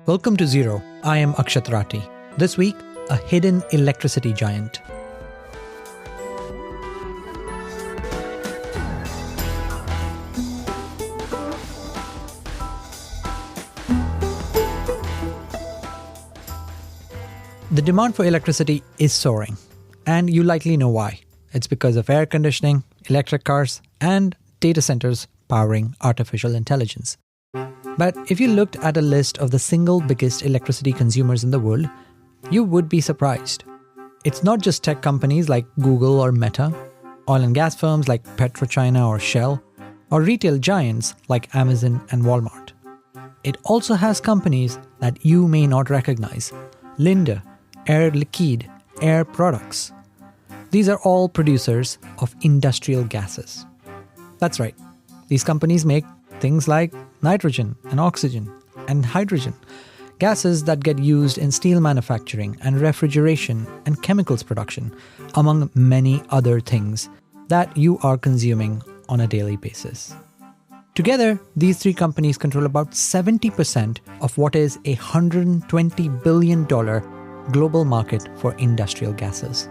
Welcome to Zero. I am Akshat Rathi. This week, a hidden electricity giant. The demand for electricity is soaring, and you likely know why. It's because of air conditioning, electric cars, and data centers powering artificial intelligence. But if you looked at a list of the single biggest electricity consumers in the world, you would be surprised. It's not just tech companies like Google or Meta, oil and gas firms like PetroChina or Shell, or retail giants like Amazon and Walmart. It also has companies that you may not recognize: Linde, Liquide Air Products. These are all producers of industrial gases. That's right, these companies make things like nitrogen and oxygen and hydrogen, gases that get used in steel manufacturing and refrigeration and chemicals production, among many other things that you are consuming on a daily basis. Together, these three companies control about 70% of what is a $120 billion global market for industrial gases.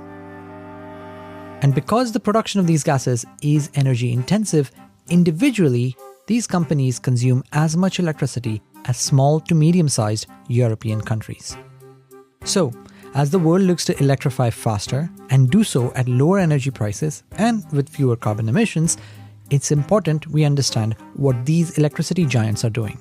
And because the production of these gases is energy intensive, individually, these companies consume as much electricity as small to medium-sized European countries. So, as the world looks to electrify faster and do so at lower energy prices and with fewer carbon emissions, it's important we understand what these electricity giants are doing.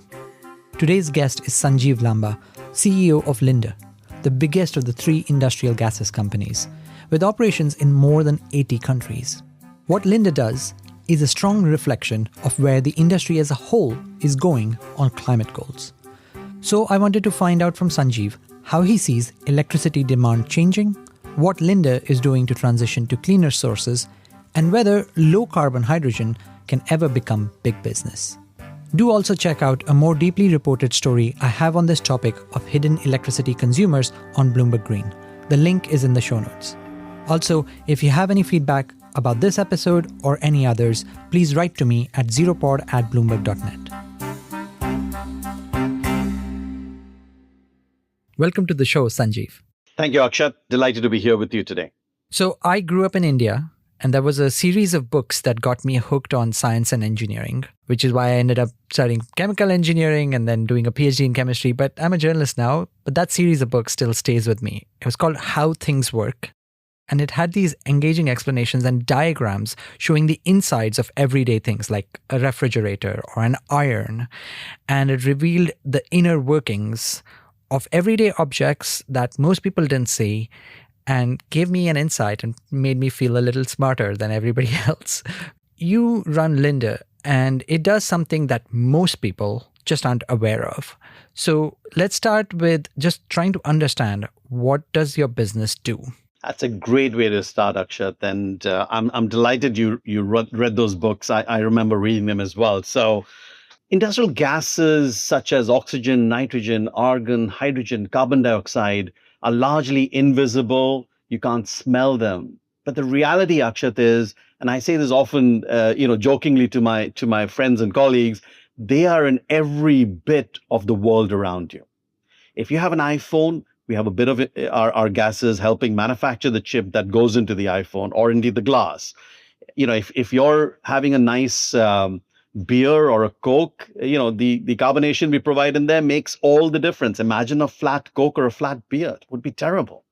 Today's guest is Sanjiv Lamba, CEO of Linde, the biggest of the three industrial gases companies, with operations in more than 80 countries. What Linde does is a strong reflection of where the industry as a whole is going on climate goals. So I wanted to find out from Sanjiv how he sees electricity demand changing, what Linde is doing to transition to cleaner sources, and whether low-carbon hydrogen can ever become big business. Do also check out a more deeply reported story I have on this topic of hidden electricity consumers on Bloomberg Green. The link is in the show notes. Also, if you have any feedback about this episode or any others, please write to me at zeropod@bloomberg.net. Welcome to the show, Sanjiv. Thank you, Akshat. Delighted to be here with you today. So I grew up in India, and there was a series of books that got me hooked on science and engineering, which is why I ended up studying chemical engineering and then doing a PhD in chemistry. But I'm a journalist now, but that series of books still stays with me. It was called How Things Work. And it had these engaging explanations and diagrams showing the insides of everyday things like a refrigerator or an iron. And it revealed the inner workings of everyday objects that most people didn't see and gave me an insight and made me feel a little smarter than everybody else. You run Linde, and it does something that most people just aren't aware of. So let's start with just trying to understand, what does your business do? That's a great way to start, Akshat. And I'm delighted you read those books. I remember reading them as well. So industrial gases such as oxygen, nitrogen, argon, hydrogen, carbon dioxide are largely invisible. You can't smell them. But the reality, Akshat, is, and I say this often, jokingly to my friends and colleagues, they are in every bit of the world around you. If you have an iPhone, we have a bit of it, our gases helping manufacture the chip that goes into the iPhone or indeed the glass. If you're having a nice beer or a Coke, the carbonation we provide in there makes all the difference. Imagine a flat Coke or a flat beer. It would be terrible.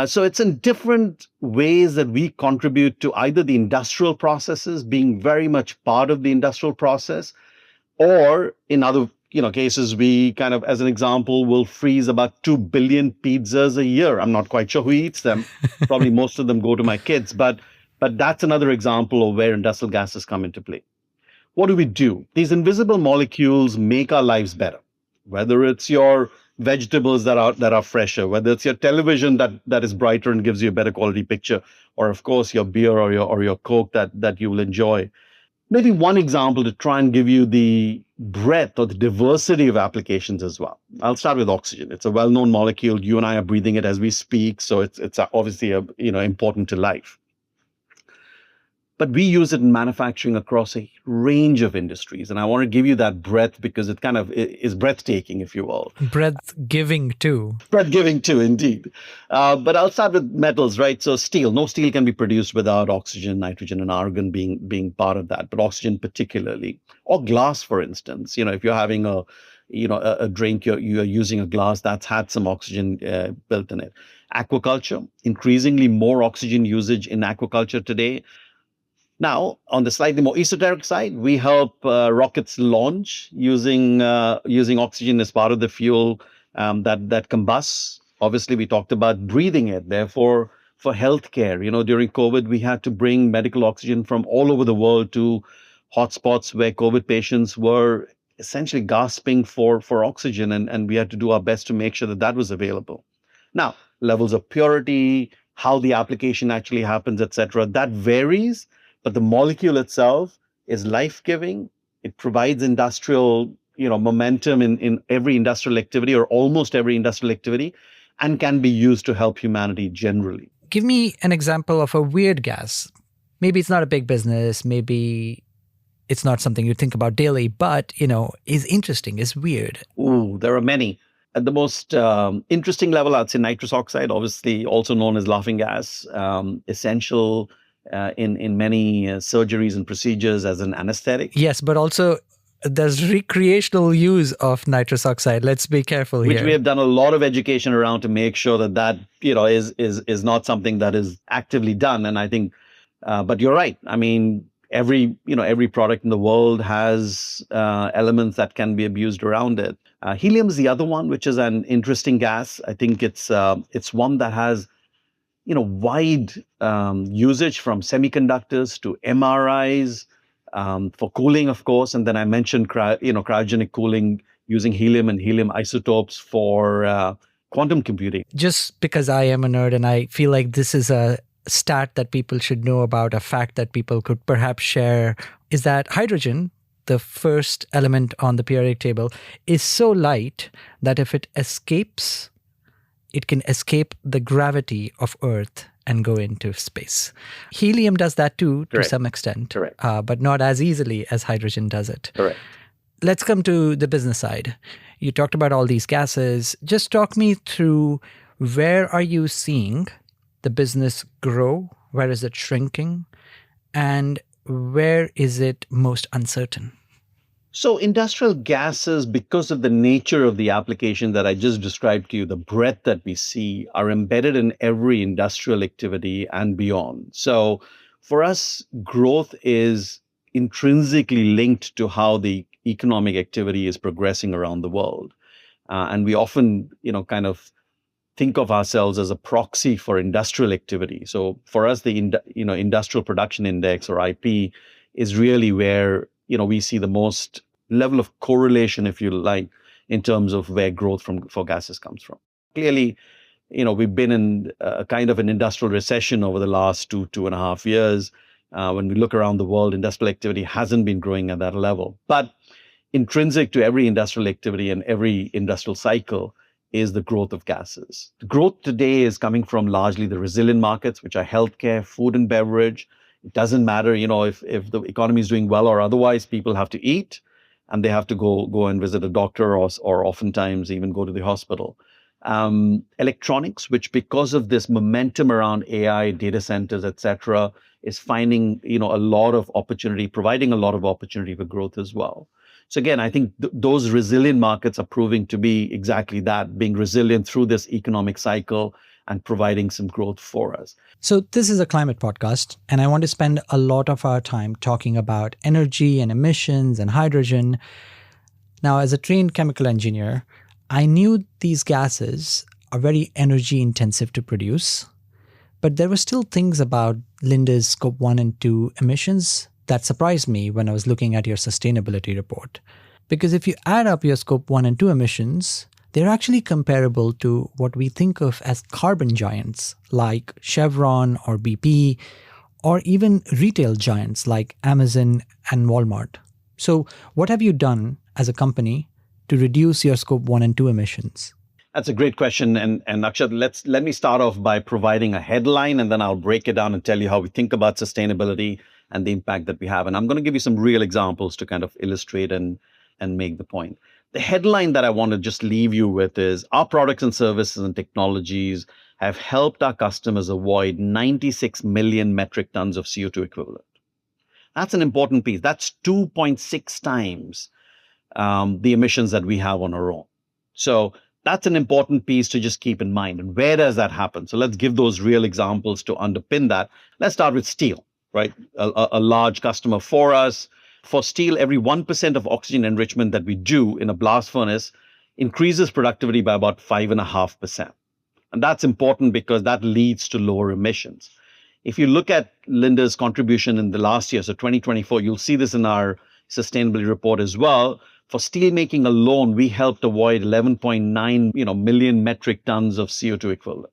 So it's in different ways that we contribute to either the industrial processes, being very much part of the industrial process, or in other cases, we kind of, as an example, will freeze about 2 billion pizzas a year. I'm not quite sure who eats them. Probably most of them go to my kids. But that's another example of where industrial gases come into play. What do we do? These invisible molecules make our lives better. Whether it's your vegetables that are fresher, whether it's your television that is brighter and gives you a better quality picture, or of course your beer or your Coke that you will enjoy. Maybe one example to try and give you the breadth or the diversity of applications as well. I'll start with oxygen. It's a well-known molecule. You and I are breathing it as we speak, so it's obviously important to life. but we use it in manufacturing across a range of industries. And I want to give you that breadth because it kind of is breathtaking, if you will. Breath giving too. Breath giving too, indeed. But I'll start with metals, right? So steel, no steel can be produced without oxygen, nitrogen, and argon being part of that, but oxygen particularly. Or glass, for instance. If you're having a drink, you're using a glass that's had some oxygen built in it. Aquaculture, increasingly more oxygen usage in aquaculture today. Now, on the slightly more esoteric side, we help rockets launch using oxygen as part of the fuel that combusts. Obviously, we talked about breathing it. Therefore, for healthcare, during COVID, we had to bring medical oxygen from all over the world to hotspots where COVID patients were essentially gasping for oxygen, and we had to do our best to make sure that that was available. Now, levels of purity, how the application actually happens, etc., that varies, but the molecule itself is life-giving. It provides industrial, momentum in every industrial activity or almost every industrial activity, and can be used to help humanity generally. Give me an example of a weird gas. Maybe it's not a big business. Maybe it's not something you think about daily, but, is interesting, is weird. Ooh, there are many. At the most interesting level, I'd say nitrous oxide, obviously also known as laughing gas, essential in many surgeries and procedures as an anesthetic. Yes, but also there's recreational use of nitrous oxide. Let's be careful here. Which we have done a lot of education around to make sure that is not something that is actively done. And I think, but you're right. I mean, every product in the world has elements that can be abused around it. Helium is the other one, which is an interesting gas. I think it's one that has wide usage from semiconductors to MRIs, for cooling, of course. And then I mentioned cryogenic cooling using helium and helium isotopes for quantum computing. Just because I am a nerd and I feel like this is a stat that people should know about, a fact that people could perhaps share, is that hydrogen, the first element on the periodic table, is so light that if it escapes, it can escape the gravity of Earth and go into space. Helium does that too, to some extent. Correct. But not as easily as hydrogen does it. Correct. Let's come to the business side. You talked about all these gases. Just talk me through, where are you seeing the business grow? Where is it shrinking? And where is it most uncertain? So industrial gases, because of the nature of the application that I just described to you, the breadth that we see, are embedded in every industrial activity and beyond. So for us, growth is intrinsically linked to how the economic activity is progressing around the world. And we often, kind of think of ourselves as a proxy for industrial activity. So for us, the industrial production index, or IP, is really where we see the most level of correlation, if you like, in terms of where growth for gases comes from. Clearly, we've been in a kind of an industrial recession over the last 2.5 years. When we look around the world, industrial activity hasn't been growing at that level. But intrinsic to every industrial activity and every industrial cycle is the growth of gases. The growth today is coming from largely the resilient markets, which are healthcare, food and beverage. It doesn't matter, if the economy is doing well or otherwise, people have to eat and they have to go and visit a doctor or oftentimes even go to the hospital. Electronics, which because of this momentum around AI, data centers, etc., is finding, a lot of opportunity, providing a lot of opportunity for growth as well. So again, I think those resilient markets are proving to be exactly that, being resilient through this economic cycle and providing some growth for us. So this is a climate podcast, and I want to spend a lot of our time talking about energy and emissions and hydrogen. Now, as a trained chemical engineer, I knew these gases are very energy intensive to produce, but there were still things about Linde's Scope 1 and 2 emissions that surprised me when I was looking at your sustainability report. Because if you add up your Scope 1 and 2 emissions, they're actually comparable to what we think of as carbon giants like Chevron or BP, or even retail giants like Amazon and Walmart. So what have you done as a company to reduce your Scope 1 and 2 emissions? That's a great question. And Akshat, let me start off by providing a headline, and then I'll break it down and tell you how we think about sustainability and the impact that we have. And I'm going to give you some real examples to kind of illustrate and make the point. The headline that I want to just leave you with is our products and services and technologies have helped our customers avoid 96 million metric tons of CO2 equivalent. That's an important piece. That's 2.6 times the emissions that we have on our own. So that's an important piece to just keep in mind. And where does that happen? So let's give those real examples to underpin that. Let's start with steel, right? A large customer for us. For steel, every 1% of oxygen enrichment that we do in a blast furnace increases productivity by about 5.5%. And that's important because that leads to lower emissions. If you look at Linde's contribution in the last year, so 2024, you'll see this in our sustainability report as well. For steelmaking alone, we helped avoid 11.9 million metric tons of CO2 equivalent.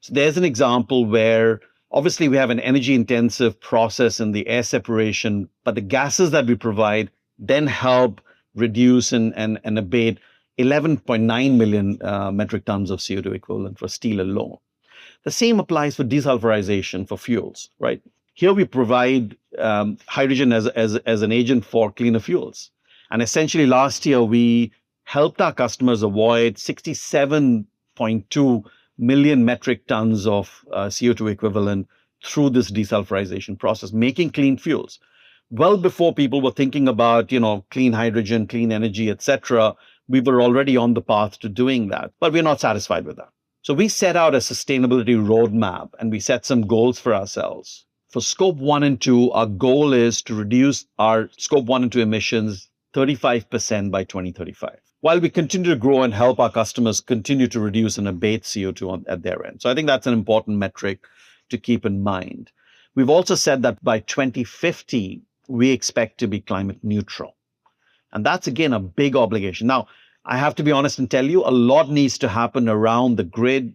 So there's an example where obviously we have an energy intensive process in the air separation, but the gases that we provide then help reduce and abate 11.9 million metric tons of CO2 equivalent for steel alone. The same applies for desulfurization for fuels, right? Here we provide hydrogen as an agent for cleaner fuels. And essentially last year, we helped our customers avoid 67.2 million metric tons of CO2 equivalent through this desulfurization process, making clean fuels. Well before people were thinking about, clean hydrogen, clean energy, etc., we were already on the path to doing that, but we're not satisfied with that. So we set out a sustainability roadmap and we set some goals for ourselves. For scope 1 and 2, our goal is to reduce our scope 1 and 2 emissions 35% by 2035, while we continue to grow and help our customers continue to reduce and abate CO2 at their end. So I think that's an important metric to keep in mind. We've also said that by 2050, we expect to be climate neutral. And that's, again, a big obligation. Now, I have to be honest and tell you, a lot needs to happen around the grid,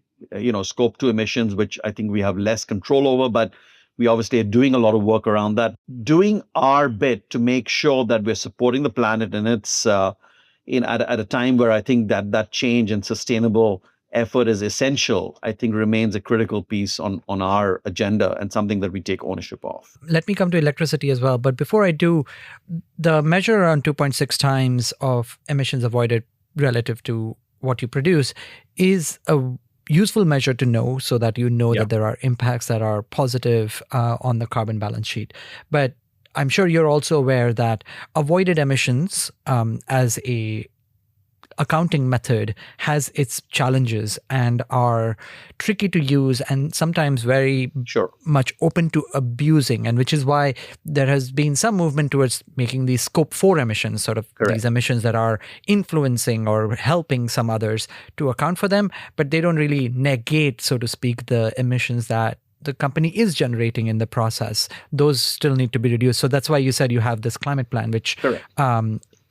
scope 2 emissions, which I think we have less control over, but we obviously are doing a lot of work around that, doing our bit to make sure that we're supporting the planet. And it's at a time where I think that change and sustainable effort is essential, I think remains a critical piece on our agenda and something that we take ownership of. Let me come to electricity as well. But before I do, the measure around 2.6 times of emissions avoided relative to what you produce is a useful measure to know so that you know that there are impacts that are positive on the carbon balance sheet. But I'm sure you're also aware that avoided emissions as a accounting method has its challenges and are tricky to use and sometimes very much open to abusing, and which is why there has been some movement towards making these scope 4 emissions, sort of these emissions that are influencing or helping some others, to account for them, but they don't really negate, so to speak, the emissions that the company is generating in the process. Those still need to be reduced. So that's why you said you have this climate plan, which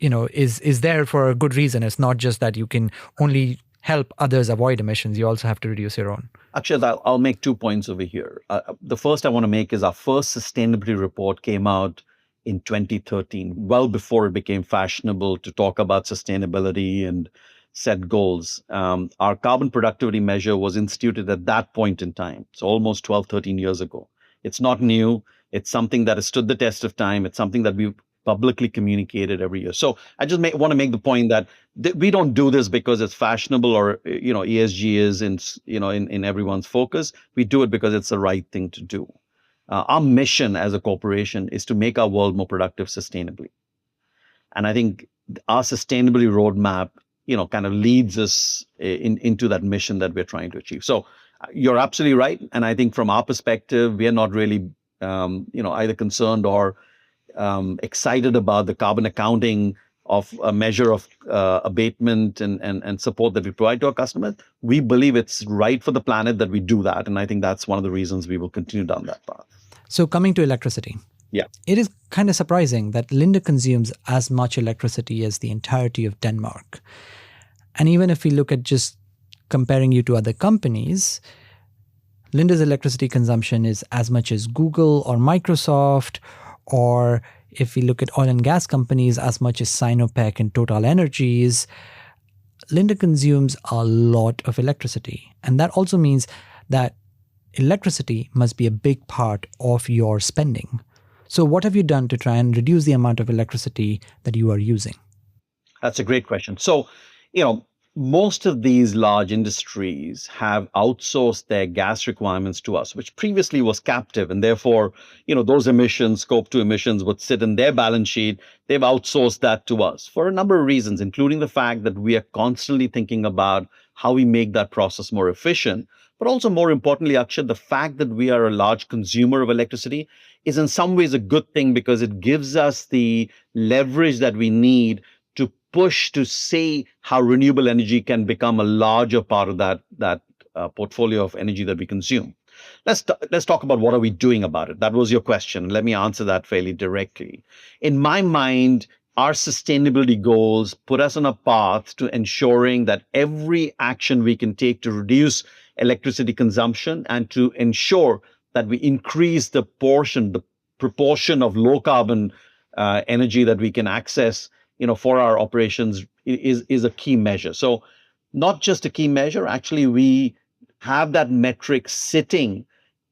is there for a good reason. It's not just that you can only help others avoid emissions. You also have to reduce your own. Akshat, I'll make 2 points over here. The first I want to make is our first sustainability report came out in 2013, well before it became fashionable to talk about sustainability and set goals. Our carbon productivity measure was instituted at that point in time, so almost 12, 13 years ago. It's not new. It's something that has stood the test of time. It's something that we've publicly communicated every year. So I just want to make the point that we don't do this because it's fashionable or ESG is in everyone's focus. We do it because it's the right thing to do. Our mission as a corporation is to make our world more productive sustainably. And I think our sustainability roadmap, kind of leads us into that mission that we're trying to achieve. So you're absolutely right. And I think from our perspective, we are not really, either concerned or excited about the carbon accounting of a measure of abatement and support that we provide to our customers. We believe it's right for the planet that we do that. And I think that's one of the reasons we will continue down that path. So coming to electricity. Yeah. It is kind of surprising that Linde consumes as much electricity as the entirety of Denmark. And even if we look at just comparing you to other companies, Linde's electricity consumption is as much as Google or Microsoft, or if we look at oil and gas companies, as much as Sinopec and Total Energies. Linde consumes a lot of electricity. And that also means that electricity must be a big part of your spending. So what have you done to try and reduce the amount of electricity that you are using? That's a great question. So, you know, most of these large industries have outsourced their gas requirements to us, which previously was captive. And therefore, those emissions, scope 2 emissions, would sit in their balance sheet. They've outsourced that to us for a number of reasons, including the fact that we are constantly thinking about how we make that process more efficient. But also, more importantly, Akshat, the fact that we are a large consumer of electricity is in some ways a good thing because it gives us the leverage that we need to push to say how renewable energy can become a larger part of that portfolio of energy that we consume. Let's talk about what are we doing about it. That was your question. Let me answer that fairly directly. In my mind, our sustainability goals put us on a path to ensuring that every action we can take to reduce electricity consumption and to ensure that we increase the proportion of low carbon energy that we can access for our operations is a key measure. So not just a key measure, actually we have that metric sitting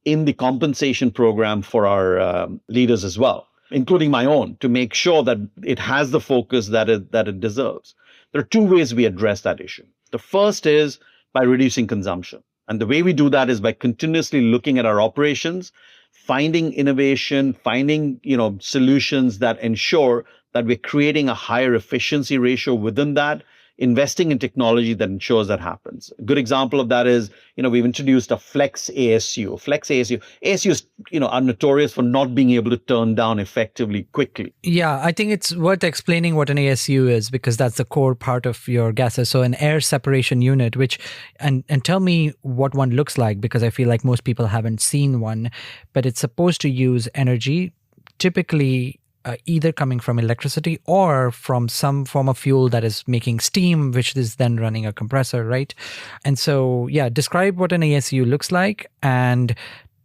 in the compensation program for our leaders as well, including my own, to make sure that it has the focus that it deserves. There are two ways we address that issue. The first is by reducing consumption. And the way we do that is by continuously looking at our operations, finding innovation, finding solutions that ensure that we're creating a higher efficiency ratio within that, investing in technology that ensures that happens. A good example of that is, we've introduced a flex ASU. ASUs, are notorious for not being able to turn down effectively quickly. Yeah, I think it's worth explaining what an ASU is because that's the core part of your gases. So an air separation unit, and tell me what one looks like because I feel like most people haven't seen one, but it's supposed to use energy, typically either coming from electricity or from some form of fuel that is making steam, which is then running a compressor, right? And so, yeah, describe what an ASU looks like and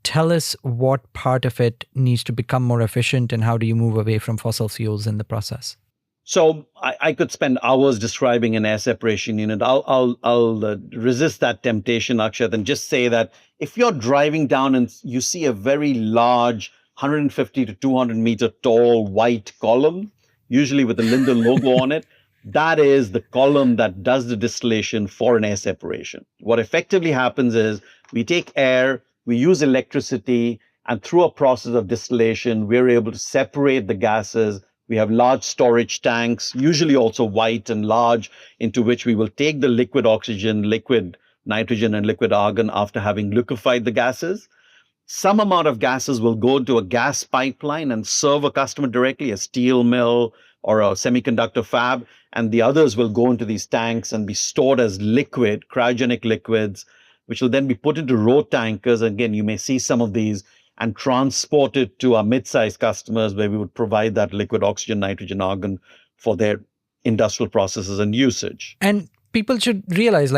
tell us what part of it needs to become more efficient and how do you move away from fossil fuels in the process? So I could spend hours describing an air separation unit. I'll resist that temptation, Akshat, and just say that if you're driving down and you see a very large 150 to 200 meter tall white column, usually with the Linde logo on it, that is the column that does the distillation for an air separation. What effectively happens is we take air, we use electricity, and through a process of distillation, we're able to separate the gases. We have large storage tanks, usually also white and large, into which we will take the liquid oxygen, liquid nitrogen, and liquid argon after having liquefied the gases. Some amount of gases will go into a gas pipeline and serve a customer directly, a steel mill or a semiconductor fab, and the others will go into these tanks and be stored as liquid, cryogenic liquids, which will then be put into road tankers. Again, you may see some of these and transport it to our mid-sized customers where we would provide that liquid oxygen, nitrogen, argon for their industrial processes and usage. And people should realize,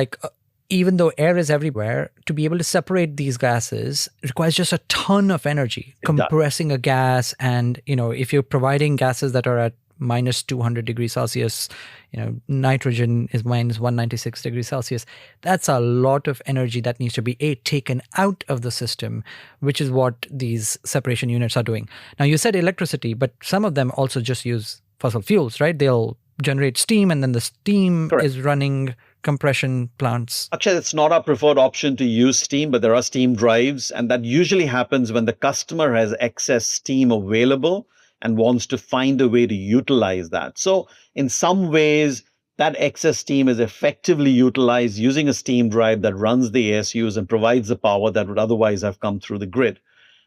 even though air is everywhere, to be able to separate these gases requires just a ton of energy. Compressing a gas, and if you're providing gases that are at minus 200 degrees Celsius, nitrogen is minus 196 degrees Celsius. That's a lot of energy that needs to be taken out of the system, which is what these separation units are doing. Now, you said electricity, but some of them also just use fossil fuels, right? They'll generate steam and then the steam Correct. is running compression plants. Actually, it's not our preferred option to use steam, but there are steam drives. And that usually happens when the customer has excess steam available and wants to find a way to utilize that. So in some ways, that excess steam is effectively utilized using a steam drive that runs the ASUs and provides the power that would otherwise have come through the grid.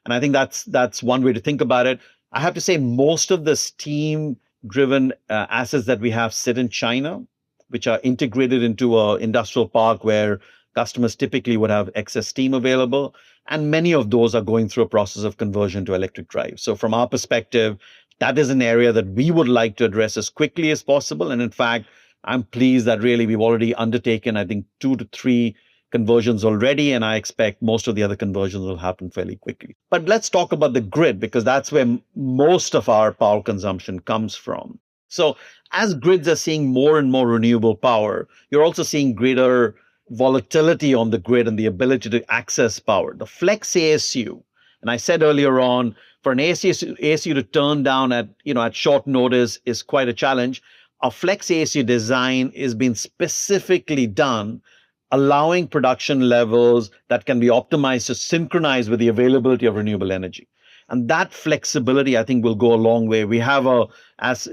And I think that's one way to think about it. I have to say most of the steam-driven assets that we have sit in China, which are integrated into an industrial park where customers typically would have excess steam available. And many of those are going through a process of conversion to electric drive. So from our perspective, that is an area that we would like to address as quickly as possible. And in fact, I'm pleased that really we've already undertaken, I think, 2 to 3 conversions already. And I expect most of the other conversions will happen fairly quickly. But let's talk about the grid, because that's where most of our power consumption comes from. So as grids are seeing more and more renewable power, you're also seeing greater volatility on the grid and the ability to access power. The flex ASU, And I said earlier on, for an ASU to turn down at short notice is quite a challenge. Our flex ASU design is being specifically done, allowing production levels that can be optimized to synchronize with the availability of renewable energy. And that flexibility, I think, will go a long way. We have a flex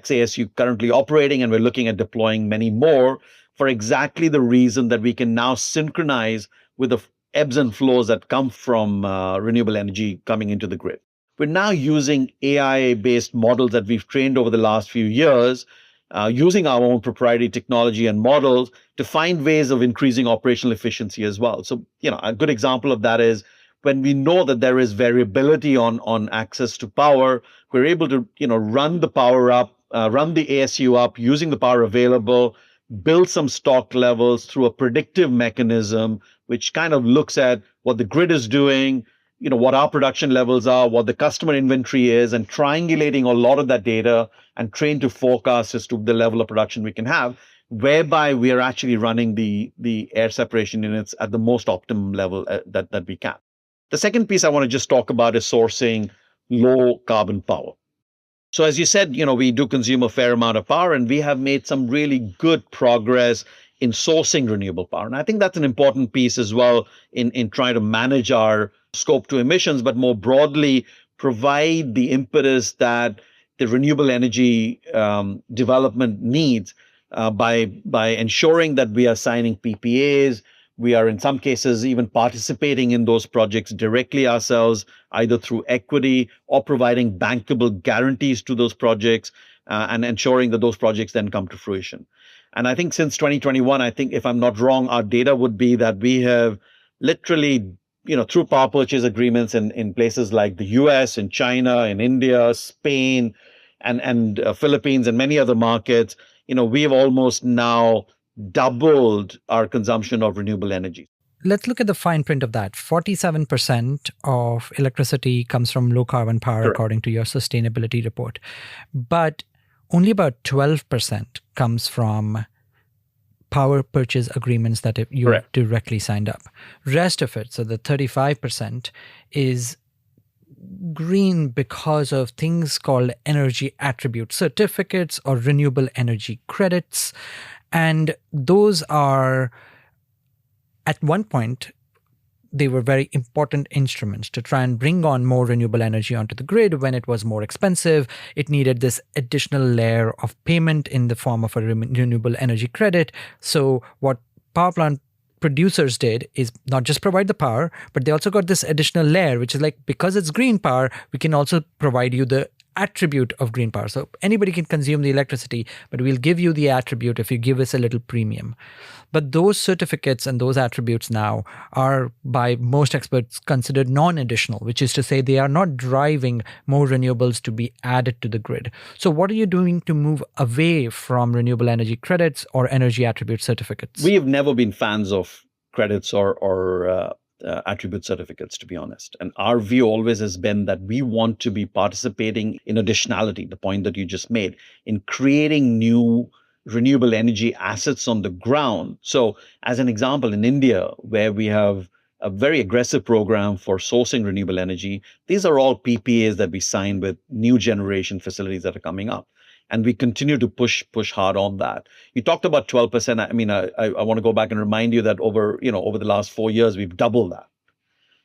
ASU currently operating, and we're looking at deploying many more for exactly the reason that we can now synchronize with the ebbs and flows that come from renewable energy coming into the grid. We're now using AI-based models that we've trained over the last few years, using our own proprietary technology and models to find ways of increasing operational efficiency as well. So, a good example of that is when we know that there is variability on access to power, we're able to, run the power up, run the ASU up using the power available, build some stock levels through a predictive mechanism, which kind of looks at what the grid is doing, what our production levels are, what the customer inventory is, and triangulating a lot of that data and train to forecast as to the level of production we can have, whereby we are actually running the air separation units at the most optimum level that we can. The second piece I want to just talk about is sourcing low carbon power. So as you said, we do consume a fair amount of power, and we have made some really good progress in sourcing renewable power. And I think that's an important piece as well in trying to manage our scope 2 emissions, but more broadly, provide the impetus that the renewable energy development needs by ensuring that we are signing PPAs. We are, in some cases, even participating in those projects directly ourselves, either through equity or providing bankable guarantees to those projects and ensuring that those projects then come to fruition. And I think since 2021, I think if I'm not wrong, our data would be that we have literally, through power purchase agreements in places like the US, in China, in India, Spain, and Philippines, and many other markets, we've almost now doubled our consumption of renewable energy. Let's look at the fine print of that. 47% of electricity comes from low carbon power, Correct. according to your sustainability report. But only about 12% comes from power purchase agreements that you Correct. directly signed up. Rest of it, so the 35%, is green because of things called energy attribute certificates or renewable energy credits. And those are, at one point, they were very important instruments to try and bring on more renewable energy onto the grid when it was more expensive. It needed this additional layer of payment in the form of a renewable energy credit. So what power plant producers did is not just provide the power, but they also got this additional layer, which is like, because it's green power, we can also provide you the attribute of green power. So anybody can consume the electricity, but we'll give you the attribute if you give us a little premium. But those certificates and those attributes now are, by most experts, considered non-additional, which is to say they are not driving more renewables to be added to the grid. So what are you doing to move away from renewable energy credits or energy attribute certificates? We have never been fans of credits or attribute certificates, to be honest. And our view always has been that we want to be participating in additionality, the point that you just made, in creating new renewable energy assets on the ground. So as an example, in India, where we have a very aggressive program for sourcing renewable energy, these are all PPAs that we sign with new generation facilities that are coming up. And we continue to push hard on that. You talked about 12%. I mean, I want to go back and remind you that over the last 4 years, we've doubled that.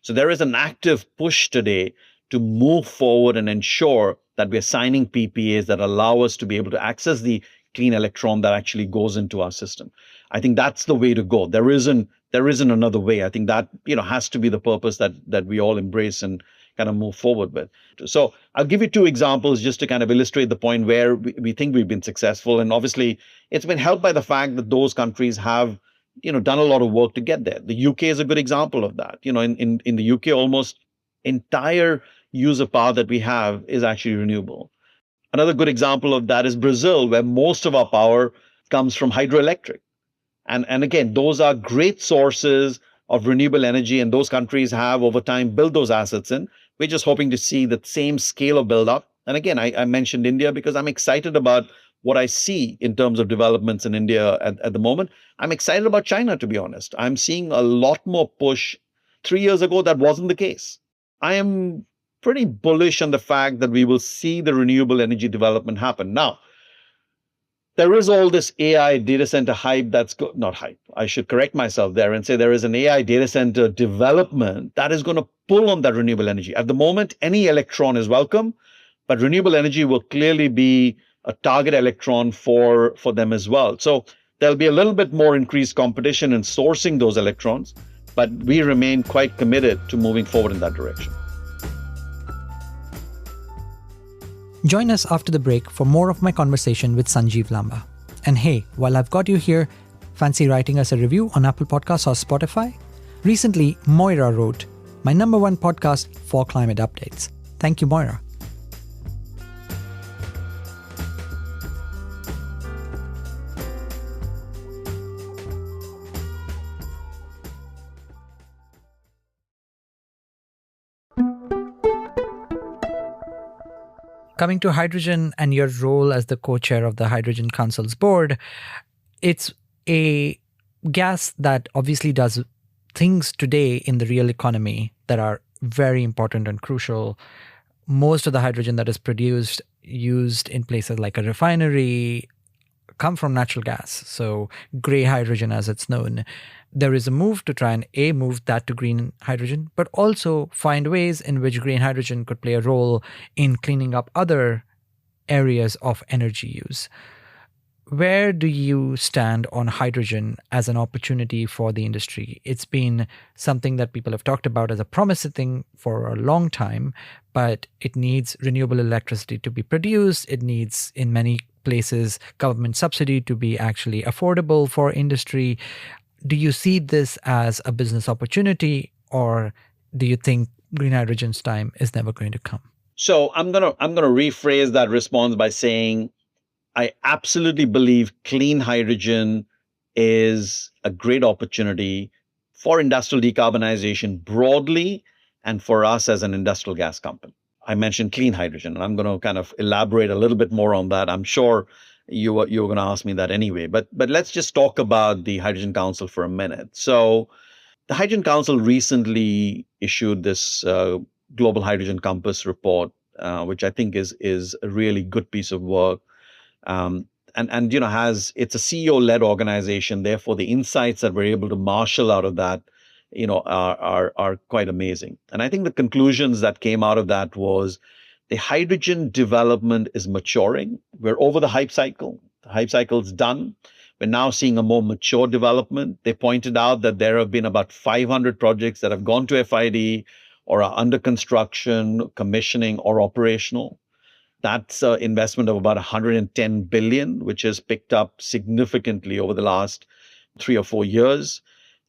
So there is an active push today to move forward and ensure that we're signing PPAs that allow us to be able to access the clean electron that actually goes into our system. I think that's the way to go. There isn't another way. I think that has to be the purpose that we all embrace and kind of move forward with. So I'll give you 2 examples just to kind of illustrate the point where we think we've been successful. And obviously, it's been helped by the fact that those countries have done a lot of work to get there. The UK is a good example of that. In the UK, almost entire use of power that we have is actually renewable. Another good example of that is Brazil, where most of our power comes from hydroelectric. And again, those are great sources of renewable energy, and those countries have over time built those assets in. We're just hoping to see the same scale of build up. And again, I mentioned India because I'm excited about what I see in terms of developments in India at the moment. I'm excited about China, to be honest. I'm seeing a lot more push. 3 years ago, that wasn't the case. I am pretty bullish on the fact that we will see the renewable energy development happen. Now, there is all this AI data center hype not hype. I should correct myself there and say there is an AI data center development that is going to pull on that renewable energy. At the moment, any electron is welcome, but renewable energy will clearly be a target electron for them as well. So there'll be a little bit more increased competition in sourcing those electrons, but we remain quite committed to moving forward in that direction. Join us after the break for more of my conversation with Sanjiv Lamba. And hey, while I've got you here, fancy writing us a review on Apple Podcasts or Spotify? Recently, Moira wrote, my number one podcast for climate updates. Thank you, Moira. Coming to hydrogen and your role as the co-chair of the Hydrogen Council's board, it's a gas that obviously does things today in the real economy that are very important and crucial. Most of the hydrogen that is produced, used in places like a refinery, come from natural gas. So gray hydrogen, as it's known. There is a move to try and move that to green hydrogen, but also find ways in which green hydrogen could play a role in cleaning up other areas of energy use. Where do you stand on hydrogen as an opportunity for the industry? It's been something that people have talked about as a promising thing for a long time, but it needs renewable electricity to be produced. It needs, in many places, government subsidy to be actually affordable for industry. Do you see this as a business opportunity, or do you think green hydrogen's time is never going to come? So I'm gonna rephrase that response by saying I absolutely believe clean hydrogen is a great opportunity for industrial decarbonization broadly and for us as an industrial gas company. I mentioned clean hydrogen, and I'm going to kind of elaborate a little bit more on that. I'm sure you were going to ask me that anyway, but let's just talk about the Hydrogen Council for a minute. So the Hydrogen Council recently issued this Global Hydrogen Compass report, which I think is a really good piece of work. And it's a CEO-led organization. Therefore, the insights that we're able to marshal out of that, are quite amazing. And I think the conclusions that came out of that was the hydrogen development is maturing. We're over the hype cycle. The hype cycle's done. We're now seeing a more mature development. They pointed out that there have been about 500 projects that have gone to FID or are under construction, commissioning, or operational. That's an investment of about 110 billion, which has picked up significantly over the last 3 or 4 years.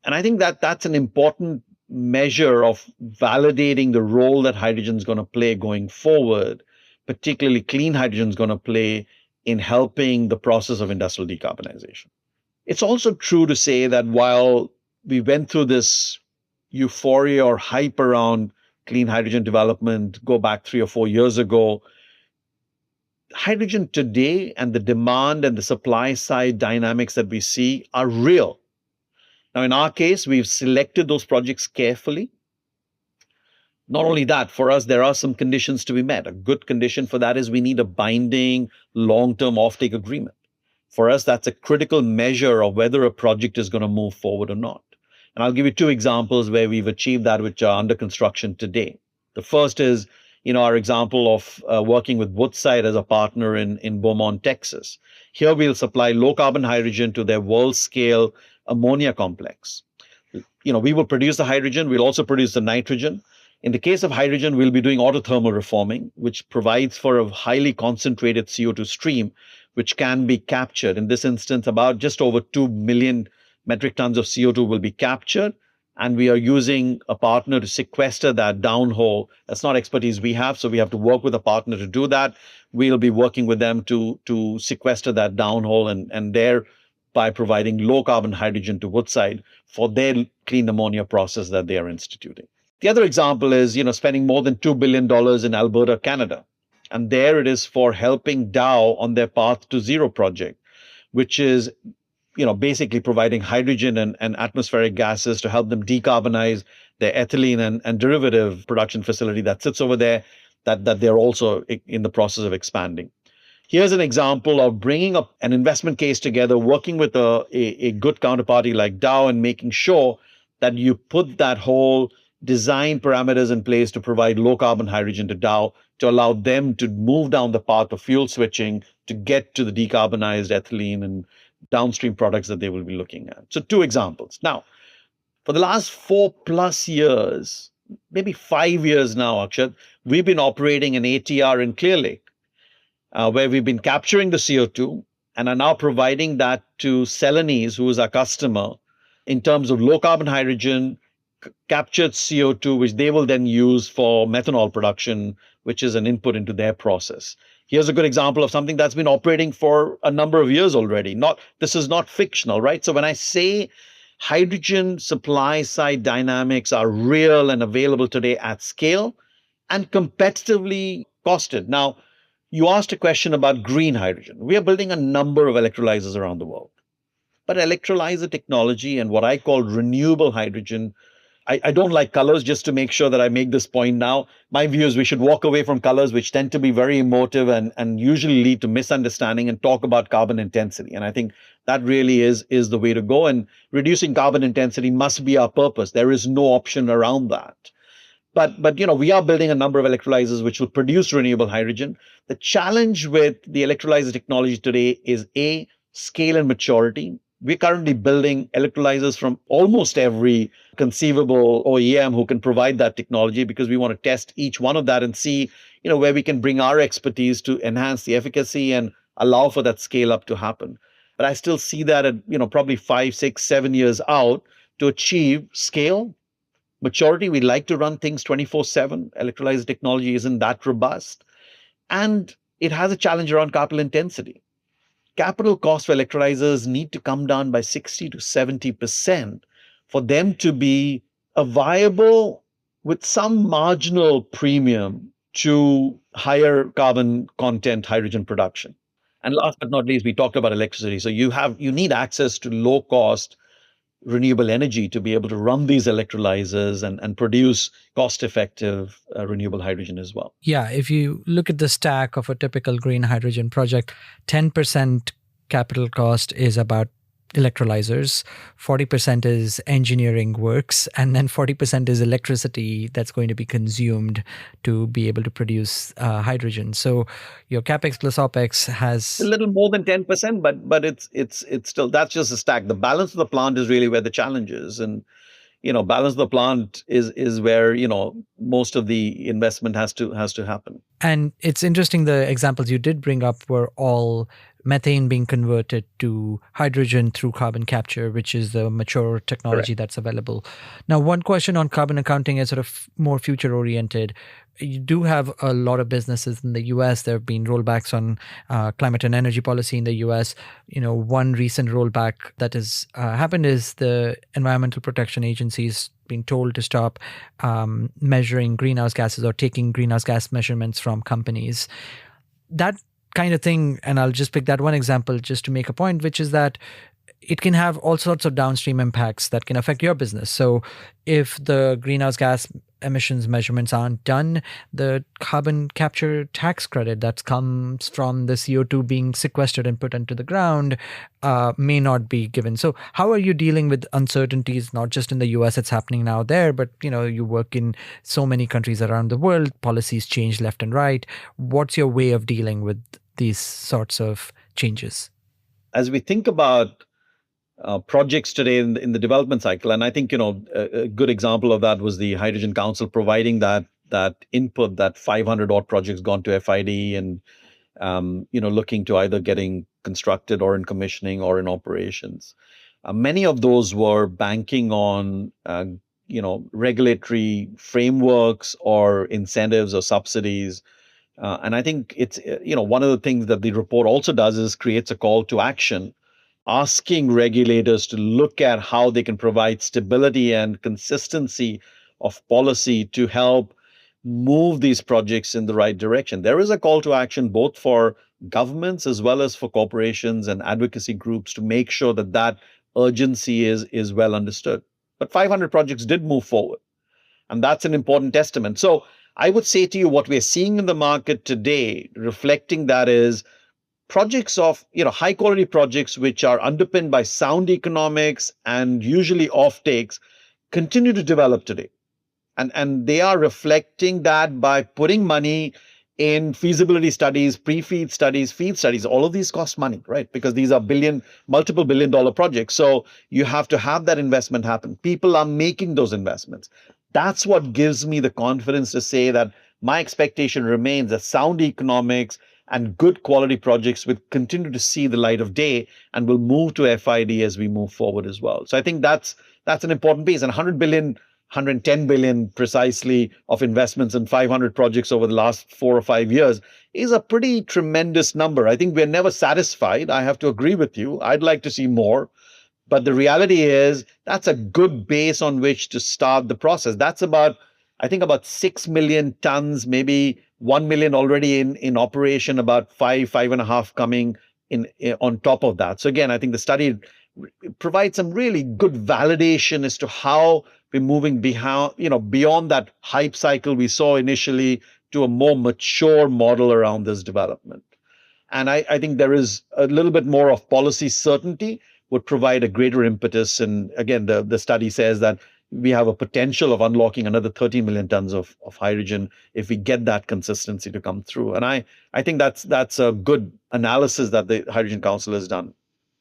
And I think that that's an important measure of validating the role that hydrogen is going to play going forward, particularly clean hydrogen is going to play in helping the process of industrial decarbonization. It's also true to say that while we went through this euphoria or hype around clean hydrogen development, go back 3 or 4 years ago, hydrogen today and the demand and the supply side dynamics that we see are real. Now, in our case, we've selected those projects carefully. Not only that, for us, there are some conditions to be met. A good condition for that is we need a binding long-term offtake agreement. For us, that's a critical measure of whether a project is going to move forward or not. And I'll give you 2 examples where we've achieved that, which are under construction today. The first is, our example of working with Woodside as a partner in Beaumont, Texas. Here we'll supply low carbon hydrogen to their world scale ammonia complex. We will produce the hydrogen. We'll also produce the nitrogen. In the case of hydrogen, we'll be doing autothermal reforming, which provides for a highly concentrated CO2 stream, which can be captured. In this instance, about just over 2 million metric tons of CO2 will be captured. And we are using a partner to sequester that downhole. That's not expertise we have, so we have to work with a partner to do that. We'll be working with them to sequester that downhole and thereby providing low carbon hydrogen to Woodside for their clean ammonia process that they are instituting. The other example is, spending more than $2 billion in Alberta, Canada. And there it is for helping Dow on their Path to Zero project, which is basically providing hydrogen and atmospheric gases to help them decarbonize their ethylene and derivative production facility that sits over there that they're also in the process of expanding. Here's an example of bringing up an investment case together, working with a good counterparty like Dow and making sure that you put that whole design parameters in place to provide low carbon hydrogen to Dow to allow them to move down the path of fuel switching to get to the decarbonized ethylene and downstream products that they will be looking at. So, two examples. Now, for the last 4+ years, maybe 5 years now, Akshat, we've been operating an ATR in Clear Lake, where we've been capturing the CO2 and are now providing that to Celanese, who is our customer, in terms of low carbon hydrogen, captured CO2, which they will then use for methanol production, which is an input into their process. Here's a good example of something that's been operating for a number of years already. This is not fictional, right? So when I say hydrogen supply side dynamics are real and available today at scale and competitively costed. Now, you asked a question about green hydrogen. We are building a number of electrolyzers around the world. But electrolyzer technology and what I call renewable hydrogen, I don't like colors, just to make sure that I make this point now. My view is we should walk away from colors, which tend to be very emotive and usually lead to misunderstanding, and talk about carbon intensity. And I think that really is the way to go. And reducing carbon intensity must be our purpose. There is no option around that. But we are building a number of electrolyzers which will produce renewable hydrogen. The challenge with the electrolyzer technology today is A, scale and maturity. We're currently building electrolyzers from almost every conceivable OEM who can provide that technology, because we want to test each one of that and see, where we can bring our expertise to enhance the efficacy and allow for that scale up to happen. But I still see that at, probably 5, 6, 7 years out to achieve scale. Maturity, we like to run things 24/7. Electrolyzer technology isn't that robust. And it has a challenge around capital intensity. Capital costs for electrolyzers need to come down by 60 to 70% for them to be a viable, with some marginal premium to higher carbon content hydrogen production. And last but not least, we talked about electricity. So you need access to low cost renewable energy to be able to run these electrolyzers and produce cost-effective renewable hydrogen as well. Yeah, if you look at the stack of a typical green hydrogen project, 10% capital cost is about electrolyzers, 40% is engineering works, and then 40% is electricity that's going to be consumed to be able to produce hydrogen. So your capex plus opex has a little more than 10%, but it's still, that's just a stack. The balance of the plant is really where the challenge is. And balance of the plant is where most of the investment has to happen. And it's interesting, the examples you did bring up were all methane being converted to hydrogen through carbon capture, which is the mature technology Correct. that's available. Now, one question on carbon accounting is sort of more future oriented. You do have a lot of businesses in the US. There have been rollbacks on climate and energy policy in the US. One recent rollback that has happened is the Environmental Protection Agency's been told to stop measuring greenhouse gases or taking greenhouse gas measurements from companies. That kind of thing, and I'll just pick that one example just to make a point, which is that it can have all sorts of downstream impacts that can affect your business. So if the greenhouse gas emissions measurements aren't done, the carbon capture tax credit that comes from the CO2 being sequestered and put into the ground may not be given. So how are you dealing with uncertainties, not just in the US, it's happening now there, but you work in so many countries around the world, policies change left and right. What's your way of dealing with these sorts of changes? As we think about projects today in the development cycle, and I think a good example of that was the Hydrogen Council providing that input, that 500 odd projects gone to FID and looking to either getting constructed or in commissioning or in operations. Many of those were banking on regulatory frameworks or incentives or subsidies. And I think it's one of the things that the report also does is creates a call to action, asking regulators to look at how they can provide stability and consistency of policy to help move these projects in the right direction. There is a call to action both for governments as well as for corporations and advocacy groups to make sure that that urgency is well understood. But 500 projects did move forward. And that's an important testament. So I would say to you, what we're seeing in the market today, reflecting that, is projects of, high quality projects which are underpinned by sound economics and usually offtakes continue to develop today. And they are reflecting that by putting money in feasibility studies, pre-feed studies, feed studies. All of these cost money, right? Because these are multiple billion-dollar projects. So you have to have that investment happen. People are making those investments. That's what gives me the confidence to say that my expectation remains that sound economics and good quality projects will continue to see the light of day and will move to FID as we move forward as well. So I think that's an important piece. And 100 billion, 110 billion precisely of investments in 500 projects over the last 4 or 5 years is a pretty tremendous number. I think we're never satisfied. I have to agree with you. I'd like to see more. But the reality is that's a good base on which to start the process. That's about 6 million tons, maybe 1 million already in operation, about 5.5 coming in on top of that. So again, I think the study provides some really good validation as to how we're moving beyond that hype cycle we saw initially to a more mature model around this development. And I think there is a little bit more of policy certainty would provide a greater impetus. And again, the study says that we have a potential of unlocking another 30 million tons of hydrogen if we get that consistency to come through. And I think that's a good analysis that the Hydrogen Council has done.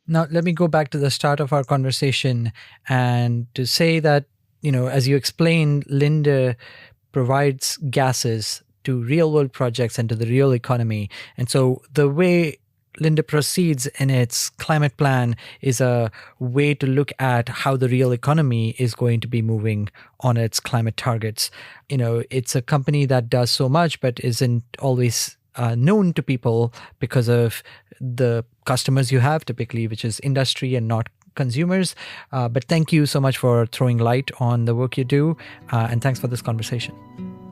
Now, let me go back to the start of our conversation and to say that, as you explained, Linde provides gases to real world projects and to the real economy. And so the way Linde proceeds in its climate plan is a way to look at how the real economy is going to be moving on its climate targets. It's a company that does so much, but isn't always known to people because of the customers you have typically, which is industry and not consumers. But thank you so much for throwing light on the work you do. And thanks for this conversation.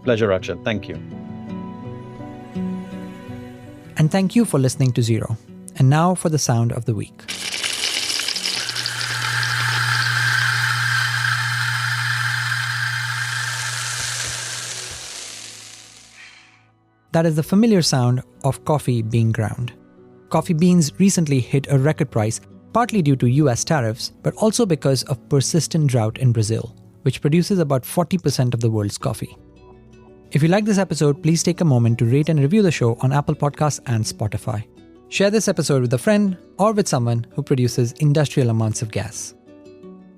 Pleasure, Akshat. Thank you. And thank you for listening to Zero. And now for the sound of the week. That is the familiar sound of coffee being ground. Coffee beans recently hit a record price, partly due to US tariffs, but also because of persistent drought in Brazil, which produces about 40% of the world's coffee. If you like this episode, please take a moment to rate and review the show on Apple Podcasts and Spotify. Share this episode with a friend or with someone who produces industrial amounts of gas.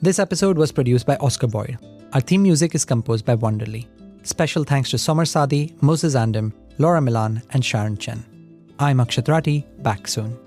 This episode was produced by Oscar Boyle. Our theme music is composed by Wonderly. Special thanks to Somar Sadi, Moses Andem, Laura Milan, and Sharon Chen. I'm Akshat Rathi, back soon.